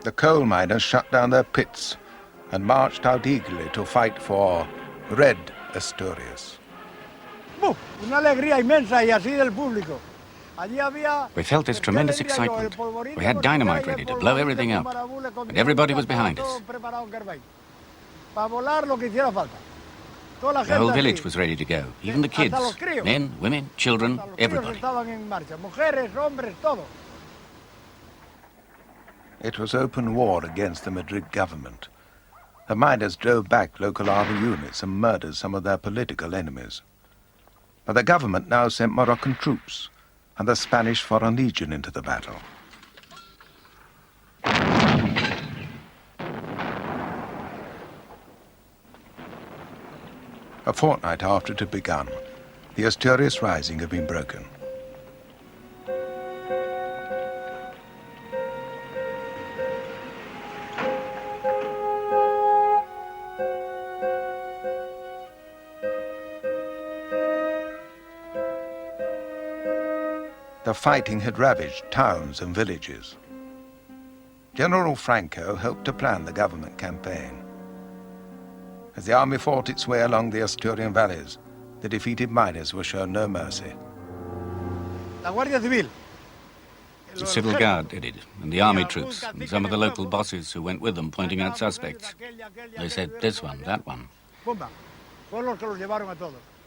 The coal miners shut down their pits and marched out eagerly to fight for Red Asturias. Una alegría inmensa y así del público. We felt this tremendous excitement. We had dynamite ready to blow everything up, and everybody was behind us. The whole village was ready to go, even the kids, men, women, children, everybody. It was open war against the Madrid government. The miners drove back local army units and murdered some of their political enemies. But the government now sent Moroccan troops and the Spanish Foreign Legion into the battle. A fortnight after it had begun, the Asturias Rising had been broken. The fighting had ravaged towns and villages. General Franco helped to plan the government campaign. As the army fought its way along the Asturian valleys, the defeated miners were shown no mercy. The civil guard did it, and the army troops, and some of the local bosses who went with them pointing out suspects. They said, this one, that one.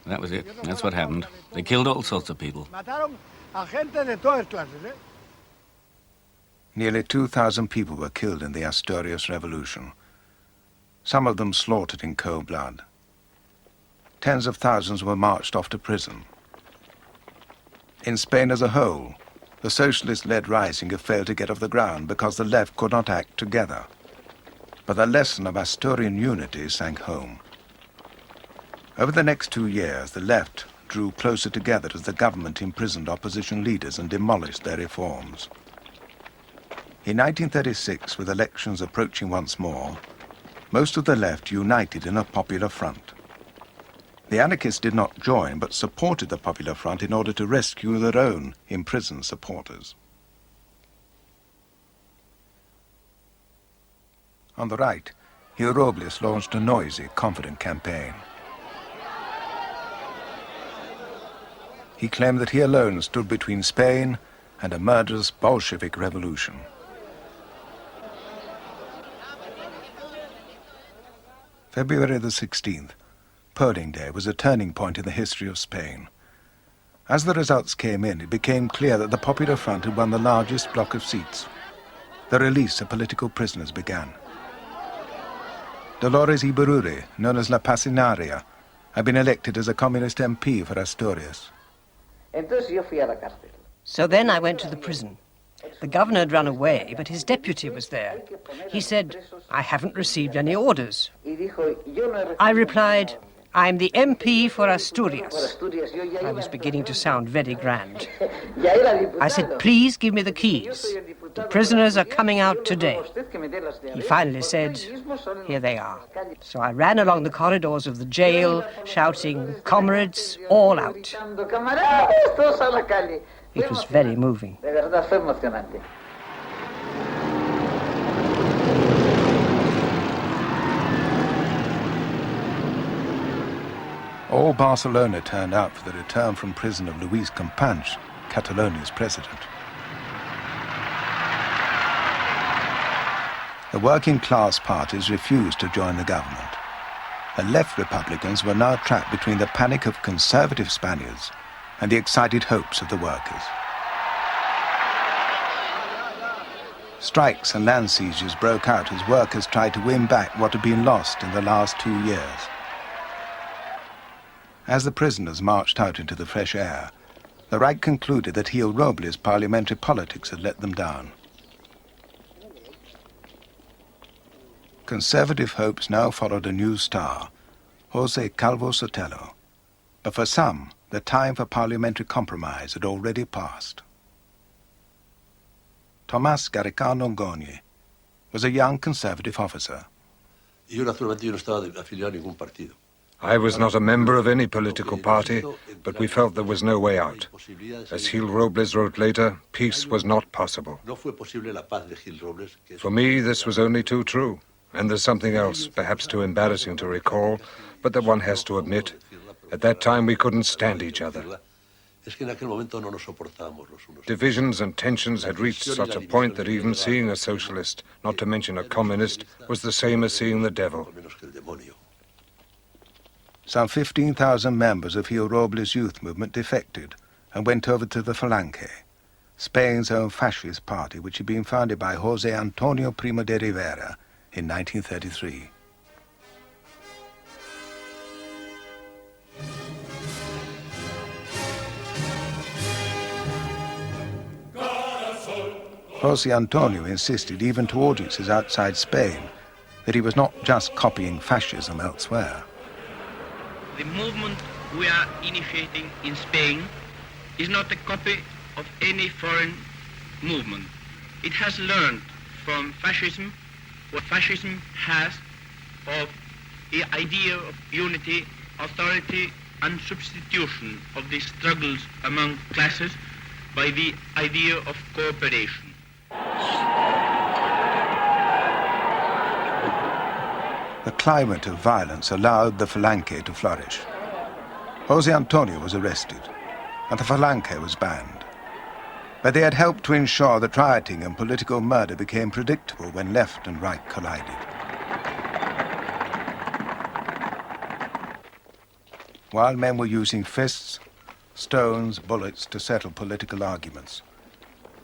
That was it. That's what happened. They killed all sorts of people. Nearly 2,000 people were killed in the Asturias Revolution, some of them slaughtered in cold blood. Tens of thousands were marched off to prison. In Spain as a whole, the socialist-led rising had failed to get off the ground because the left could not act together. But the lesson of Asturian unity sank home. Over the next 2 years, the left drew closer together as the government imprisoned opposition leaders and demolished their reforms. In 1936, with elections approaching once more, most of the left united in a popular front. The anarchists did not join, but supported the Popular Front in order to rescue their own imprisoned supporters. On the right, Gil Robles launched a noisy, confident campaign. He claimed that he alone stood between Spain and a murderous Bolshevik revolution. February the 16th, polling day, was a turning point in the history of Spain. As the results came in, it became clear that the Popular Front had won the largest block of seats. The release of political prisoners began. Dolores Ibarruri, known as La Pasinaria, had been elected as a communist MP for Asturias. So then I went to the prison. The governor had run away, but his deputy was there. He said, "I haven't received any orders." I replied, "I'm the MP for Asturias." I was beginning to sound very grand. I said, "Please give me the keys. The prisoners are coming out today." He finally said, "Here they are." So I ran along the corridors of the jail, shouting, "Comrades, all out." It was very moving. All Barcelona turned out for the return from prison of Luis Companys, Catalonia's president. The working class parties refused to join the government. The left Republicans were now trapped between the panic of conservative Spaniards and the excited hopes of the workers. Strikes and land seizures broke out as workers tried to win back what had been lost in the last 2 years. As the prisoners marched out into the fresh air, the right concluded that Gil Robles' parliamentary politics had let them down. Conservative hopes now followed a new star, José Calvo Sotelo. But for some, the time for parliamentary compromise had already passed. Tomás Garicano Ngoni was a young conservative officer. Yo naturalmente no estaba afiliado a ningún partido. I was not a member of any political party, but we felt there was no way out. As Gil Robles wrote later, peace was not possible. For me, this was only too true. And there's something else, perhaps too embarrassing to recall, but that one has to admit. At that time, we couldn't stand each other. Divisions and tensions had reached such a point that even seeing a socialist, not to mention a communist, was the same as seeing the devil. Some 15,000 members of Gil Robles' youth movement defected and went over to the Falange, Spain's own fascist party, which had been founded by José Antonio Primo de Rivera in 1933. José Antonio insisted, even to audiences outside Spain, that he was not just copying fascism elsewhere. The movement we are initiating in Spain is not a copy of any foreign movement. It has learned from fascism what fascism has of the idea of unity, authority, and substitution of the struggles among classes by the idea of cooperation. The climate of violence allowed the Falange to flourish. José Antonio was arrested, and the Falange was banned. But they had helped to ensure that rioting and political murder became predictable when left and right collided. While men were using fists, stones, bullets to settle political arguments,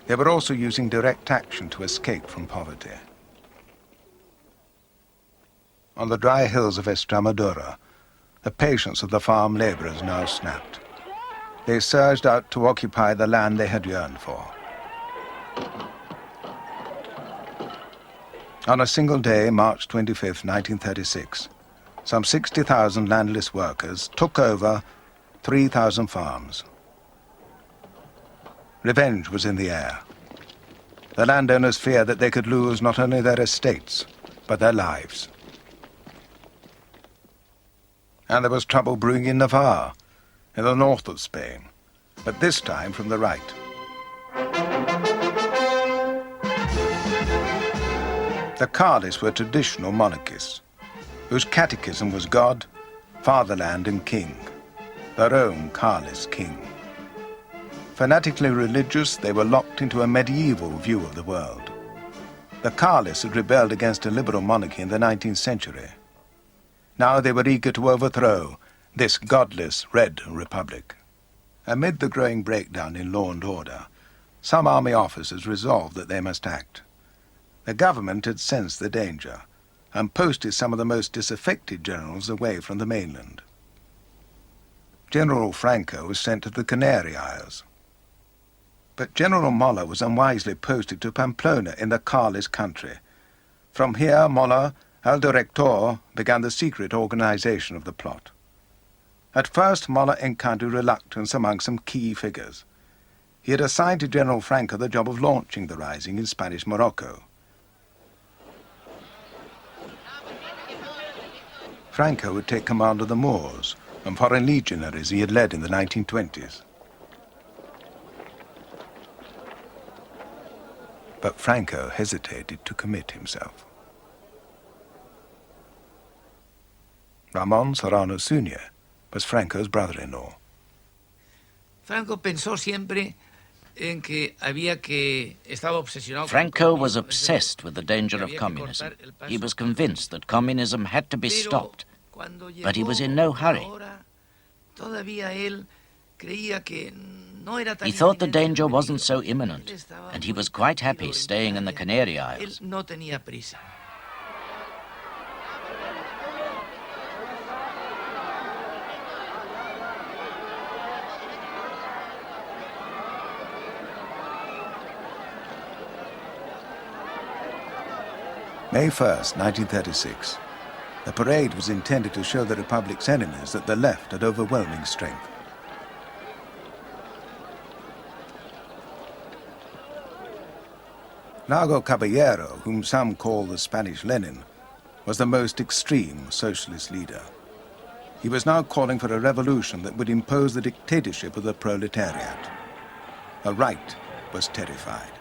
they were also using direct action to escape from poverty. On the dry hills of Estremadura, the patience of the farm laborers now snapped. They surged out to occupy the land they had yearned for. On a single day, March 25, 1936, some 60,000 landless workers took over 3,000 farms. Revenge was in the air. The landowners feared that they could lose not only their estates, but their lives. And there was trouble brewing in Navarre, in the north of Spain, but this time from the right. The Carlists were traditional monarchists, whose catechism was God, fatherland, and king, their own Carlist king. Fanatically religious, they were locked into a medieval view of the world. The Carlists had rebelled against a liberal monarchy in the 19th century. Now they were eager to overthrow this godless Red Republic. Amid the growing breakdown in law and order, some army officers resolved that they must act. The government had sensed the danger and posted some of the most disaffected generals away from the mainland. General Franco was sent to the Canary Isles. But General Mola was unwisely posted to Pamplona in the Carlist country. From here, Mola, El Director, began the secret organization of the plot. At first, Mola encountered reluctance among some key figures. He had assigned to General Franco the job of launching the rising in Spanish Morocco. Franco would take command of the Moors and foreign legionaries he had led in the 1920s. But Franco hesitated to commit himself. Ramón Serrano Suñé was Franco's brother-in-law. Franco was obsessed with the danger of communism. He was convinced that communism had to be stopped, but he was in no hurry. He thought the danger wasn't so imminent, and he was quite happy staying in the Canary Isles. May 1st, 1936. The parade was intended to show the Republic's enemies that the left had overwhelming strength. Largo Caballero, whom some call the Spanish Lenin, was the most extreme socialist leader. He was now calling for a revolution that would impose the dictatorship of the proletariat. The right was terrified.